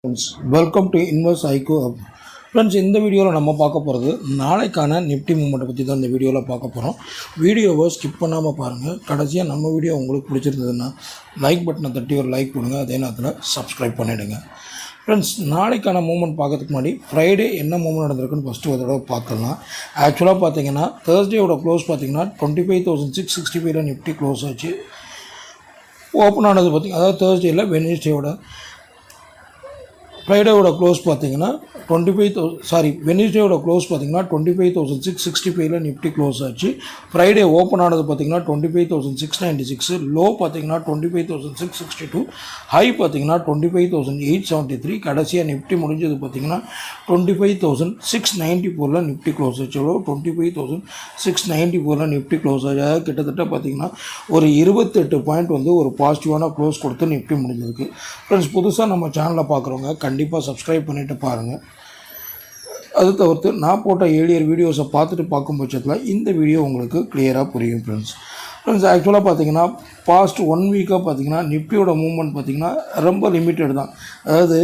Friends welcome to invest Aiko hub. Friends இந்த வீடியோவில் நம்ம பார்க்க போகிறது நாளைக்கான நிஃப்டி மூமெண்ட்டை பற்றி தான் இந்த வீடியோவில் பார்க்க போகிறோம். வீடியோவை ஸ்கிப் பண்ணாமல் பாருங்கள். கடைசியாக நம்ம வீடியோ உங்களுக்கு பிடிச்சிருந்ததுன்னா லைக் பட்டனை தட்டி ஒரு லைக் கொடுங்க. அதே நேரத்தில் சப்ஸ்கிரைப் பண்ணிவிடுங்க. ஃப்ரெண்ட்ஸ் நாளைக்கான மூமெண்ட் பார்க்கறதுக்கு முன்னாடி ஃப்ரைடே என்ன மூமெண்ட் நடந்திருக்குன்னு ஃபஸ்ட்டு ஒரு தடவை பார்த்துடலாம். ஆக்சுவலாக பார்த்தீங்கன்னா தேர்ஸ்டேயோட க்ளோஸ் பார்த்தீங்கன்னா 25,665 நிஃப்டி க்ளோஸ் ஆச்சு. ஓப்பன் ஆனது பார்த்திங்கன்னா அதாவது தேர்ஸ்டேயில் வெட்னஸ்டேயோட ஃப்ரைடேவோட க்ளோஸ் பார்த்தீங்கன்னா வெட்னஸ்டேயோட க்ளோஸ் பார்த்தீங்கன்னா 25,665 நிஃப்டி க்ளோஸ் ஆச்சு. ஃப்ரைடே ஓப்பன் ஆனது பார்த்தீங்கன்னா 25,696, லோ பார்த்தீங்கன்னா 25,662, ஹை பார்த்தீங்கன்னா 25,873. கடைசியாக நிஃப்டி முடிஞ்சது பார்த்தீங்கன்னா 25,694 நிஃப்டி க்ளோஸ் ஆச்சு. லோ 25,694 நிஃப்டி க்ளோஸ் ஆச்சு. அதாவது கிட்டத்தட்ட பார்த்தீங்கன்னா ஒரு 28 பாயிண்ட் வந்து ஒரு பாசிட்டிவான க்ளோஸ் கொடுத்து நிஃப்டி முடிஞ்சிருக்கு. ஃப்ரெண்ட்ஸ் புதுசாக நம்ம சேனலில் பார்க்குறவங்க கண்டிப்பாக சப்ஸ்கிரைப் பண்ணிவிட்டு பாருங்கள். அது தவிர்த்து நான் போட்ட ஏழியர் வீடியோஸை பார்த்துட்டு பார்க்கும் பட்சத்தில் இந்த வீடியோ உங்களுக்கு கிளியராக புரியும். ஃப்ரெண்ட்ஸ் ஆக்சுவலாக பார்த்தீங்கன்னா பாஸ்ட் 1 வீக்காக பார்த்தீங்கன்னா நிஃப்டியோட மூவ்மெண்ட் பார்த்திங்கன்னா ரொம்ப லிமிட்டட் தான். அதாவது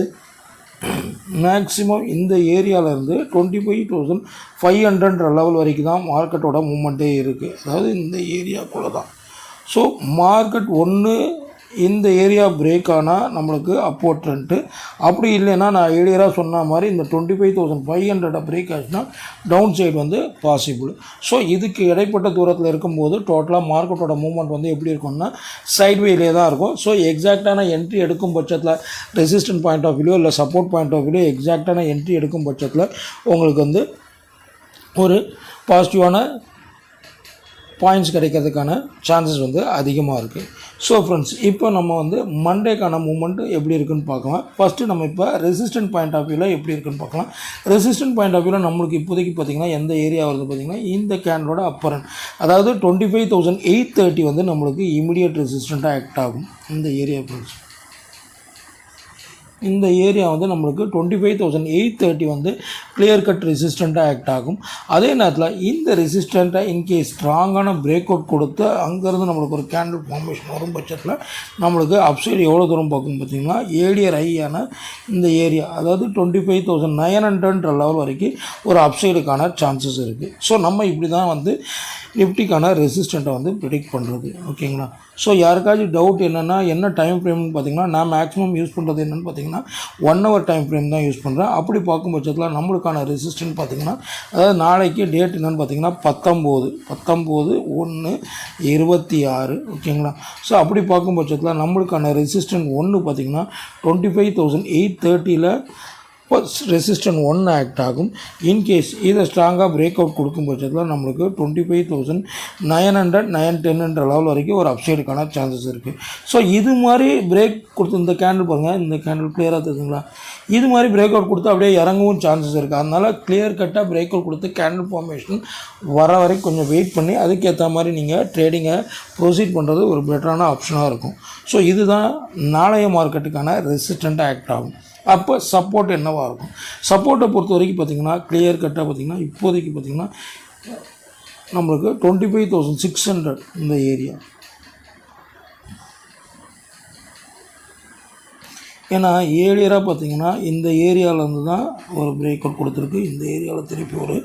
மேக்ஸிமம் இந்த ஏரியாவிலேருந்து 25,500 லெவல் வரைக்கும் தான் மார்க்கெட்டோட மூவ்மெண்ட்டே இருக்குது. அதாவது இந்த ஏரியாக்குள்ளே தான். ஸோ மார்க்கெட் இந்த ஏரியா பிரேக் ஆனால் நம்மளுக்கு அப்போர்ட் ட்ரெண்ட்டு, அப்படி இல்லைன்னா நான் ஏழியராக சொன்ன மாதிரி இந்த 25,500 பிரேக் ஆச்சுன்னா டவுன் சைடு வந்து பாசிபிள். ஸோ இதுக்கு இடைப்பட்ட தூரத்தில் இருக்கும்போது டோட்டலாக மார்க்கெட்டோட மூவ்மெண்ட் வந்து எப்படி இருக்கும்னா சைட்வேலே தான் இருக்கும். ஸோ எக்ஸாக்டான என்ட்ரி எடுக்கும் பட்சத்தில் ரெசிஸ்டன்ட் பாயிண்ட் ஆஃப் வியூ இல்லை சப்போர்ட் பாயிண்ட் ஆஃப் வியூ எக்ஸாக்டான என்ட்ரி எடுக்கும் பட்சத்தில் உங்களுக்கு வந்து ஒரு பாசிட்டிவான பாயிண்ட்ஸ் கிடைக்கிறதுக்கான சான்சஸ் வந்து அதிகமாக இருக்குது. ஸோ ஃப்ரெண்ட்ஸ் இப்போ நம்ம வந்து மண்டேக்கான மூவ்மெண்ட் எப்படி இருக்குன்னு பார்க்கலாம். ஃபஸ்ட்டு நம்ம இப்போ ரெசிஸ்டன்ட் பாயிண்ட் ஆஃப் வியூவில் எப்படி இருக்குன்னு பார்க்கலாம். ரெசிஸ்டன்ட் பாயிண்ட் ஆஃப் வியூவில் நம்மளுக்கு இப்போதைக்கு பார்த்திங்கன்னா எந்த ஏரியா வருது பார்த்திங்கன்னா இந்த கேண்டலோட அப்பர் எண்ட், அதாவது 25,830 வந்து நம்மளுக்கு இமிடியேட் ரெசிஸ்டண்ட்டாக ஆக்ட் ஆகும். இந்த ஏரியா ஃப்ரெண்ட்ஸ் இந்த ஏரியா வந்து நம்மளுக்கு 25,830 வந்து கிளியர் கட் ரெசிஸ்டண்ட்டாக ஆக்ட் ஆகும். அதே நேரத்தில் இந்த ரெசிஸ்டண்ட்டாக இன்கேஸ் ஸ்ட்ராங்கான பிரேக் அவுட் கொடுத்து அங்கேருந்து நம்மளுக்கு ஒரு கேண்டில் ஃபார்மேஷன் வரும் பட்சத்தில் நம்மளுக்கு அப்சைடு எவ்வளோ தூரம் பார்க்கும் பார்த்திங்கன்னா ஏடியர் ஹையான இந்த ஏரியா அதாவது 25,900 லெவல் வரைக்கும் ஒரு அப்சைடுக்கான சான்சஸ் இருக்குது. ஸோ நம்ம இப்படி தான் வந்து நிஃப்டிக்கான ரெசிஸ்டண்ட்டை வந்து ப்ரிடிக்ட் பண்ணுறது. ஓகேங்களா? ஸோ யாருக்காச்சும் டவுட் என்னென்னா என்ன டைம் ஃப்ரேம்னு பார்த்திங்கன்னா நான் மேக்ஸிமம் யூஸ் பண்ணுறது என்னென்னு பார்த்திங்கன்னா 1 hour டைம் ஃப்ரேம் தான் யூஸ் பண்ணுறேன். அப்படி பார்க்கும் பட்சத்தில் நம்மளுக்கான ரெசிஸ்டன்ட் பார்த்திங்கன்னா அதாவது நாளைக்கு டேட் என்னென்னு பார்த்திங்கன்னா 19/1/26. ஓகேங்களா? ஸோ அப்படி பார்க்கும் பட்சத்தில் நம்மளுக்கான ரெசிஸ்டன்ட் 1 பார்த்திங்கன்னா 25,830 ரெசிஸ்டன்ட் 1 ஆக்ட் ஆகும். இன்கேஸ் இதை ஸ்ட்ராங்காக பிரேக் அவுட் கொடுக்கும் பட்சத்தில் நம்மளுக்கு 25,900 910 லெவல் வரைக்கும் ஒரு அப்சைடுக்கான சான்சஸ் இருக்குது. ஸோ இது மாதிரி பிரேக் கொடுத்து இந்த கேண்டில் பாருங்கள், இந்த கேண்டில் கிளியராக தெரியுதுங்களா? இது மாதிரி பிரேக் அவுட் கொடுத்து அப்படியே இறங்கவும் சான்சஸ் இருக்குது. அதனால் கிளியர் கட்டாக பிரேக் அவுட் கொடுத்து கேண்டில் ஃபார்மேஷன் வர வரைக்கும் கொஞ்சம் வெயிட் பண்ணி அதுக்கேற்ற மாதிரி நீங்கள் ட்ரேடிங்கை ப்ரொசீட் பண்ணுறது ஒரு பெட்டரான ஆப்ஷனாக இருக்கும். ஸோ இதுதான் நாளைய மார்க்கெட்டுக்கான ரெசிஸ்டண்ட்டாக ஆக்ட் ஆகும். அப்போ சப்போர்ட் என்னவாக இருக்கும்? சப்போர்ட்டை பொறுத்த வரைக்கும் பார்த்திங்கன்னா கிளியர் கட்டாக பார்த்திங்கன்னா இப்போதைக்கு பார்த்திங்கன்னா நம்மளுக்கு 25,600 இந்த ஏரியா. ஏன்னா ஏழியராக பார்த்திங்கன்னா இந்த ஏரியாவிலேருந்து தான் ஒரு பிரேக் அவுட் கொடுத்துருக்கு. இந்த ஏரியாவில் திருப்பி ஒரு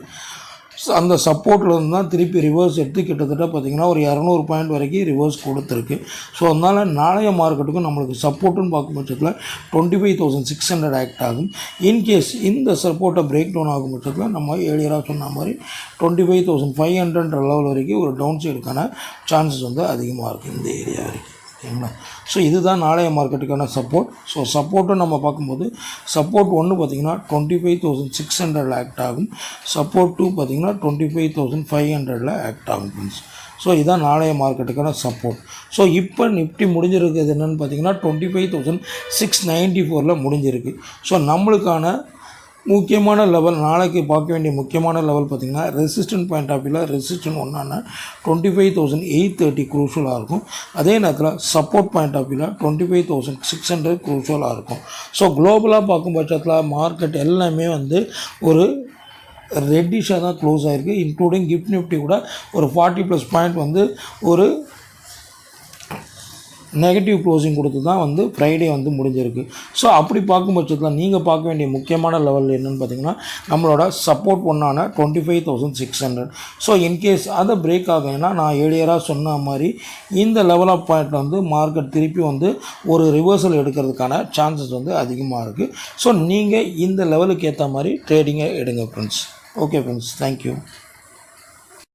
அந்த சப்போர்ட்லேருந்து தான் திருப்பி ரிவர்ஸ் எடுத்து கிட்டத்தட்ட பார்த்திங்கன்னா ஒரு 200 பாயிண்ட் வரைக்கும் ரிவர்ஸ் கொடுத்துருக்கு. ஸோ அதனால் நாளைய மார்க்கெட்டுக்கும் நம்மளுக்கு சப்போர்ட்டுன்னு பார்க்கும் பட்சத்தில் 25,600 ஆக்ட் ஆகும். இன்கேஸ் இந்த சப்போர்ட்டை பிரேக் டவுன் ஆகும் பட்சத்தில் நம்ம ஏழியராக சொன்ன மாதிரி 25,500 லெவல் வரைக்கும் ஒரு டவுன் சைடுக்கான சான்சஸ் வந்து அதிகமாக இருக்குது இந்த ஏரியா வரைக்கும். ஓகேங்களா? ஸோ இதுதான் நாளைய மார்க்கெட்டுக்கான சப்போர்ட். ஸோ சப்போர்ட்டும் நம்ம பார்க்கும்போது சப்போர்ட் 1 பார்த்திங்கன்னா 25,600 ஆக்ட் ஆகும். சப்போர்ட் 2 பார்த்திங்கன்னா 25,500 ஆக்ட் ஆகும் ஃப்ரெண்ட்ஸ். ஸோ இதுதான் நாளைய மார்க்கெட்டுக்கான சப்போர்ட். ஸோ இப்போ நிஃப்டி முடிஞ்சிருக்கிறது என்னென்னு பார்த்திங்கன்னா 25,694 முடிஞ்சிருக்கு. ஸோ நம்மளுக்கான முக்கியமான லெவல் நாளைக்கு பார்க்க வேண்டிய முக்கியமான லெவல் பார்த்திங்கன்னா ரெசிஸ்டன்ட் பாயிண்ட் ஆஃப் வியூவில் ரெசிஸ்டன்ட் 1 25,830 குரூஷலாக இருக்கும். அதே நேரத்தில் சப்போர்ட் பாயிண்ட் ஆஃப் வியூவில் 25,600 குரூஷலாக இருக்கும். ஸோ குளோபலாக பார்க்கும் பட்சத்தில் மார்க்கெட் எல்லாமே வந்து ஒரு ரெட்டிஷாக தான் க்ளோஸ் ஆகிருக்கு. இன்க்ளூடிங் கிஃப்ட் நிஃப்டி கூட ஒரு 40+ பாயிண்ட் வந்து ஒரு நெகட்டிவ் க்ளோசிங் கொடுத்து தான் வந்து ஃப்ரைடே வந்து முடிஞ்சிருக்கு. ஸோ அப்படி பார்க்கும் பட்சத்தில் நீங்கள் பார்க்க வேண்டிய முக்கியமான லெவல் என்னென்னு பார்த்தீங்கன்னா நம்மளோட சப்போர்ட் ஒன்னான 25,600. ஸோ இன்கேஸ் அதை பிரேக் ஆகுதுன்னா நான் ஏர்லியராக சொன்ன மாதிரி இந்த லெவல் ஆஃப் பாயிண்ட் வந்து மார்க்கெட் திருப்பி வந்து ஒரு ரிவர்சல் எடுக்கிறதுக்கான சான்சஸ் வந்து அதிகமாக இருக்குது. ஸோ நீங்கள் இந்த லெவலுக்கு ஏற்ற மாதிரி ட்ரேடிங்கை எடுங்க ஃப்ரெண்ட்ஸ். Okay friends, thank you.